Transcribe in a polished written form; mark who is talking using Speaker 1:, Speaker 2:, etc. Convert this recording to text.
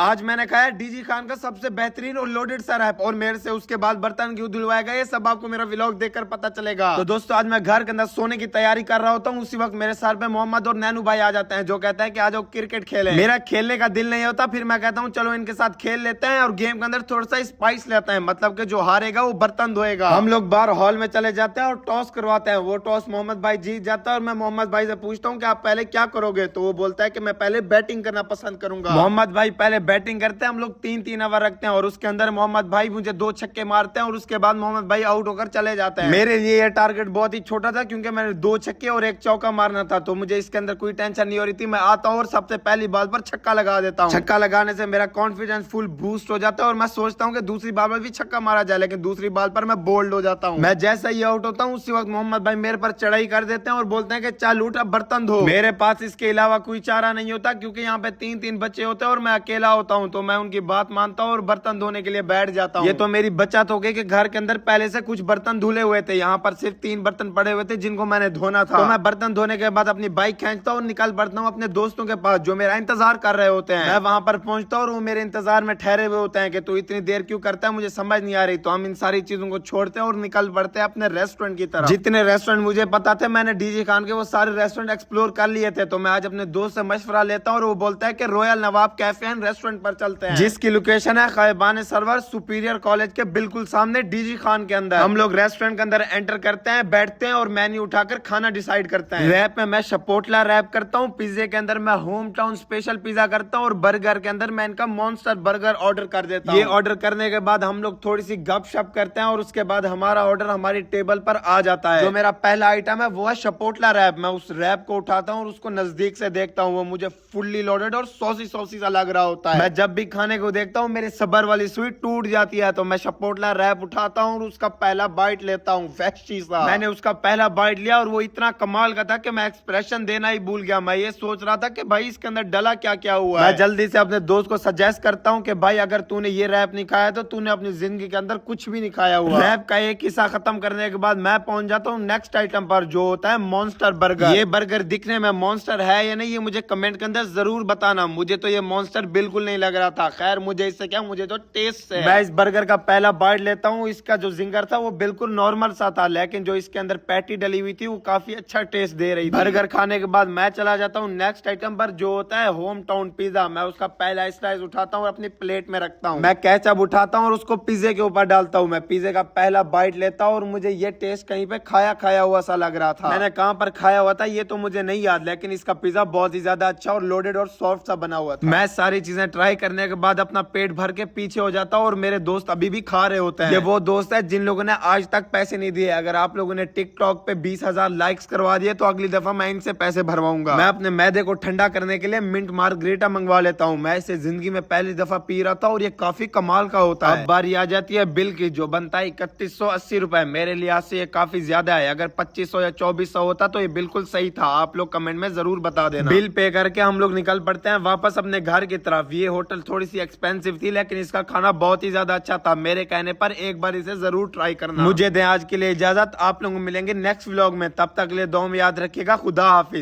Speaker 1: आज मैंने खाया डीजी खान का सबसे बेहतरीन और लोडेड सा रैप, और मेरे से उसके बाद बर्तन क्यों धुलवाया गया ये सब आपको मेरा व्लॉग देखकर पता चलेगा। तो दोस्तों आज मैं घर के अंदर सोने की तैयारी कर रहा होता हूँ, उसी वक्त मेरे सर पे मोहम्मद और नैनू भाई आ जाते हैं, जो कहते हैं कि आज क्रिकेट खेले। मेरा खेलने का दिल नहीं होता, फिर मैं कहता हूँ चलो इनके साथ खेल लेते हैं और गेम के अंदर थोड़ा सा स्पाइस लेते हैं, मतलब कि जो हारेगा वो बर्तन धोएगा। हम लोग बाहर हॉल में चले जाते हैं और टॉस करवाते हैं। वो टॉस मोहम्मद भाई जीत जाता है और मैं मोहम्मद भाई से पूछता हूँ कि आप पहले क्या करोगे, तो वो बोलता है कि मैं पहले बैटिंग करना पसंद करूंगा। मोहम्मद भाई पहले बैटिंग करते हैं, हम लोग 3-3 ओवर रखते हैं और उसके अंदर मोहम्मद भाई मुझे 2 छक्के मारते हैं और उसके बाद मोहम्मद भाई आउट होकर चले जाते हैं। मेरे लिए ये टारगेट बहुत ही छोटा था क्योंकि मैंने 2 छक्के और 1 चौका मारना था, तो मुझे इसके अंदर कोई टेंशन नहीं हो रही थी। मैं आता हूँ और सबसे पहली बॉल पर छक्का लगा देता हूँ। छक्का लगाने से मेरा कॉन्फिडेंस फुल बूस्ट हो जाता है और मैं सोचता हूँ कि दूसरी बॉल पर भी छक्का मारा जाए, लेकिन दूसरी बॉल पर मैं बोल्ड हो जाता हूँ। मैं जैसा ही आउट होता हूँ उसी वक्त मोहम्मद भाई मेरे पर चढ़ाई कर देते हैं और बोलते हैं कि चल उठ अब बर्तन धो। मेरे पास इसके अलावा कोई चारा नहीं होता क्योंकि यहाँ पे 3-3 बच्चे होते हैं और मैं अकेला होता हूँ, तो मैं उनकी बात मानता हूँ और बर्तन धोने के लिए बैठ जाता हूँ। ये तो मेरी बचत हो गई कि घर के अंदर पहले से कुछ बर्तन धुले हुए थे, यहाँ पर सिर्फ 3 बर्तन पड़े हुए थे जिनको मैंने धोना था। तो मैं बर्तन धोने के बाद अपनी बाइक खींचता हूँ और निकल पड़ता हूँ अपने दोस्तों के पास जो मेरा इंतजार कर रहे होते हैं। मैं वहां पर पहुंचता हूँ और वो मेरे इंतजार में ठहरे हुए होते हैं कि तू इतनी देर क्यों करता है, मुझे समझ नहीं आ रही। तो हम इन सारी चीजों को छोड़ते हैं और निकल पड़ते हैं अपने रेस्टोरेंट की तरफ। जितने रेस्टोरेंट मुझे पता थे मैंने डीजी खान के वो सारे रेस्टोरेंट एक्सप्लोर कर लिए थे, तो मैं आज अपने दोस्त से मशवरा लेता हूँ और वो बोलता है कि royal Nawab cafe and restaurant पर चलते हैं, जिसकी लोकेशन है खैबान सरवर सुपीरियर कॉलेज के बिल्कुल सामने डीजी खान के अंदर। हम लोग रेस्टोरेंट के अंदर एंटर करते हैं, बैठते हैं और मेन्यू उठाकर खाना डिसाइड करते हैं। रैप में मैं शपोटला रैप करता हूँ, पिज्जे के अंदर मैं होम टाउन स्पेशल पिज्जा करता हूँ और बर्गर के अंदर मैं इनका मॉन्स्टर बर्गर ऑर्डर कर देता हूँ। ये ऑर्डर करने के बाद हम लोग थोड़ी सी गपशप करते हैं और उसके बाद हमारा ऑर्डर हमारी टेबल पर आ जाता है। जो मेरा पहला आइटम है वो है शपोटला रैप। मैं उस रैप को उठाता हूँ और उसको नजदीक से देखता हूँ, वो मुझे फुल्ली लोडेड और सॉसी सॉसी सा लग रहा होता है। मैं जब भी खाने को देखता हूँ मेरी सबर वाली सुई टूट जाती है, तो मैं शपोटला रैप उठाता हूँ और उसका पहला बाइट लेता हूँ। मैंने उसका पहला बाइट लिया और वो इतना कमाल का था कि मैं एक्सप्रेशन देना ही भूल गया। मैं ये सोच रहा था कि भाई इसके अंदर डला क्या क्या हुआ है। मैं जल्दी से अपने दोस्त को सजेस्ट करता हूँ कि भाई अगर तूने ये रैप नहीं खाया तो तूने अपनी जिंदगी के अंदर कुछ भी नहीं खाया हुआ। रैप का एक हिस्सा खत्म करने के बाद मैं पहुंच जाता हूँ नेक्स्ट आइटम पर, जो होता है मॉन्स्टर बर्गर। ये बर्गर दिखने में मॉन्स्टर है या नहीं ये मुझे कमेंट के अंदर जरूर बताना। मुझे तो ये मॉन्स्टर बिल्कुल नहीं लग रहा था। खैर मुझे इससे क्या, मुझे तो टेस्ट से। मैं इस बर्गर का पहला बाइट लेता हूँ। इसका जो जिंगर था वो बिल्कुल नॉर्मल सा था, लेकिन जो इसके अंदर पैटी डली हुई थी वो काफी अच्छा टेस्ट दे रही थी। बर्गर खाने के बाद मैं चला जाता हूँ नेक्स्ट आइटम पर, जो होता है होम टाउन पिज्जा। मैं उसका पहला स्लाइस उठाता हूँ और अपनी प्लेट में रखता हूँ। मैं केचप उठाता हूँ और उसको पिज्जे के ऊपर डालता हूँ। मैं पिज्जे का पहला बाइट लेता हूँ और मुझे ये टेस्ट कहीं पे खाया खाया हुआ सा लग रहा था। मैंने कहाँ पर खाया हुआ था ये तो मुझे नहीं याद, लेकिन इसका पिज्जा बहुत ही ज्यादा अच्छा और लोडेड और सॉफ्ट सा बना हुआ था। मैं सारी चीजें ट्राई करने के बाद अपना पेट भर के पीछे हो जाता हूँ और मेरे दोस्त अभी भी खा रहे होते हैं। ये वो दोस्त है जिन लोगों ने आज तक पैसे नहीं दिए। अगर आप लोगों ने टिकटॉक पे 20,000 लाइक्स करवा दिए तो अगली दफा मैं इनसे पैसे भरवाऊंगा। मैं अपने मैदे को ठंडा करने के लिए मिंट मार्गरेटा मंगवा लेता हूँ। मैं इसे जिंदगी में पहली दफा पी रहा था और ये काफी कमाल का होता है। अब बारी आ जाती है बिल की, जो बनता है 3180 रुपए। मेरे लिहाज से ये काफी ज्यादा है। अगर 2500 या 2400 होता तो ये बिल्कुल सही था। आप लोग कमेंट में जरूर बता देना। बिल पे करके हम लोग निकल पड़ते हैं वापस अपने घर की तरफ। ये होटल थोड़ी सी एक्सपेंसिव थी लेकिन इसका खाना बहुत ही ज्यादा अच्छा था। मेरे कहने पर एक बार इसे जरूर ट्राई करना। मुझे दें आज के लिए इजाजत। आप लोग मिलेंगे नेक्स्ट व्लॉग में, तब तक के लिए दुआ में याद रखिएगा। खुदा हाफिज।